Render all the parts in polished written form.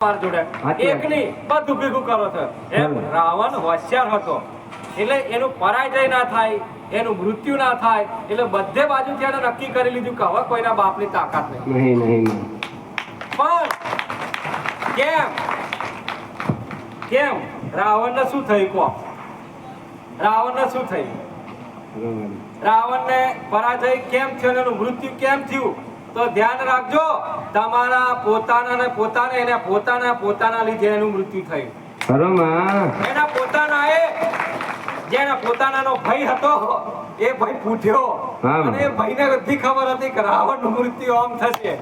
જોડે એકની બધું ભેગું કરો છો. એમ રાવણ હોશિયાર હતો એટલે એનું પરાજય ના થાય, એનું મૃત્યુ ના થાય, એટલે બધે બાજુથી એને નક્કી કરી લીધું કે હવે કોઈના બાપની તાકાત નહીં. પણ કેમ રાવણને શું થયું? કહો, રાવણને શું થયું? રાવણને પરાજય કેમ થયો, એનું મૃત્યુ કેમ થયું? તો ધ્યાન રાખજો, તમારા પોતાના લીધે એનું મૃત્યુ થયું. એના પોતાનાનો ભય હતો, એ ભય ફૂટ્યો અને એ ભયને બધી ખબર હતી કે રાવણનું મૃત્યુ આમ થશે.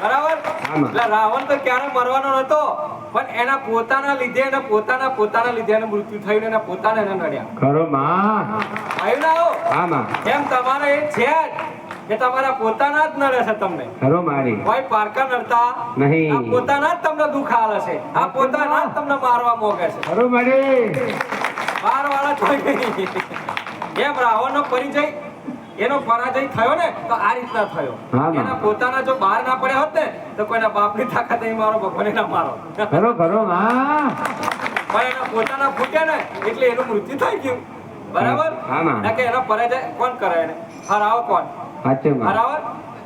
બરાબર? એટલે રાવણ તો ક્યારે મરવાનો નતો, પણ એના પોતાના લીધે એને પોતાના લીધે એનું મૃત્યુ થયું, એના પોતાને એને નડ્યા. એમ તમારે એ છે કે તમારા પોતાના જ નડે છે તમને, કોઈ પારકા નડતા નહીં. પોતાના જ તમને દુઃખ આલે છે, આ પોતાના જ તમને મારવા મોગે છે. મારવાળા થઈ ગઈ. એમ રાવણનો પરિચય, એનો પરાજય થયો ને તો આ રીતના થયો. એના પોતાના જો બહાર ના પડ્યા હોત ને તો કોઈના બાપની તાકાત નહીં મારો, ભગવાને ના મારો. પણ એના પોતાના ફૂટ્યા ને એટલે એનું મૃત્યુ થઈ ગયું. બરાબર? કે એનો પરાજય કોણ કરે? એને હરાવે કોણ? હરાવે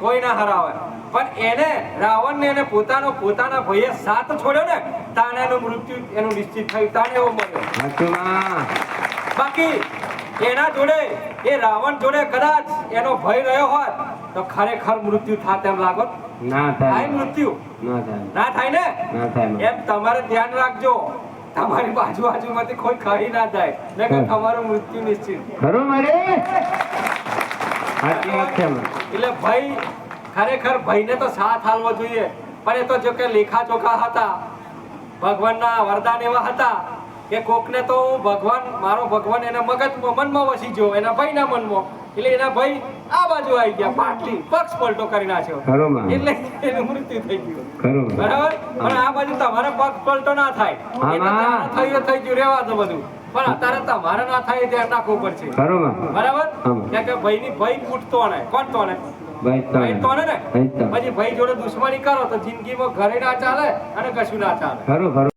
કોઈ ના હરાવે. પણ એને રાવણ ને પોતાના ભાઈએ સાથ છોડ્યો ને તાને એનું મૃત્યુ એનું નિશ્ચિત થયું, તાને એવો મળ્યો. બાકી એના જોડે, એ રાવણ જોડે કદાચ એનો ભય રહ્યો હોત તો ખરેખર મૃત્યુ થાત એમ લાગોત? ના થાય. મૃત્યુ ના થાય ને? એમ તમારે ધ્યાન રાખજો, તમારી બાજુમાંથી કોઈ ખાઈ ના જાય ને કે તમારું મૃત્યુ નિશ્ચિત. એટલે ભાઈ, ખરેખર ભાઈને તો સાથ હાલવો જોઈએ. પણ એ તો જો કે લેખા ચોખા હતા, ભગવાનના વરદાન એવા હતા કે કોકને તો મારો ભગવાન એના મનમાં વસી ગયો, એના ભાઈના મનમાં. એટલે એના ભાઈ આ બાજુ આવી ગયા, પાટલી પક્ષ પલટો કરી નાખ્યો, એટલે એનું મૃત્યુ થઈ ગયું. બરાબર? પણ આ બાજુ તમારે પક્ષ પલટો ના થાય, થઈ ગયું, રેવા દો બધું. પણ અત્યારે તમારે ના થાય ધ્યાન રાખવું પડશે. બરાબર? કે ભાઈ ફૂટતો ને કોણ તો ને ભાઈ તો ને પછી ભાઈ જોડે દુશ્મની કરો તો જિંદગીમાં ઘરે ના ચાલે અને કશું ના ચાલે.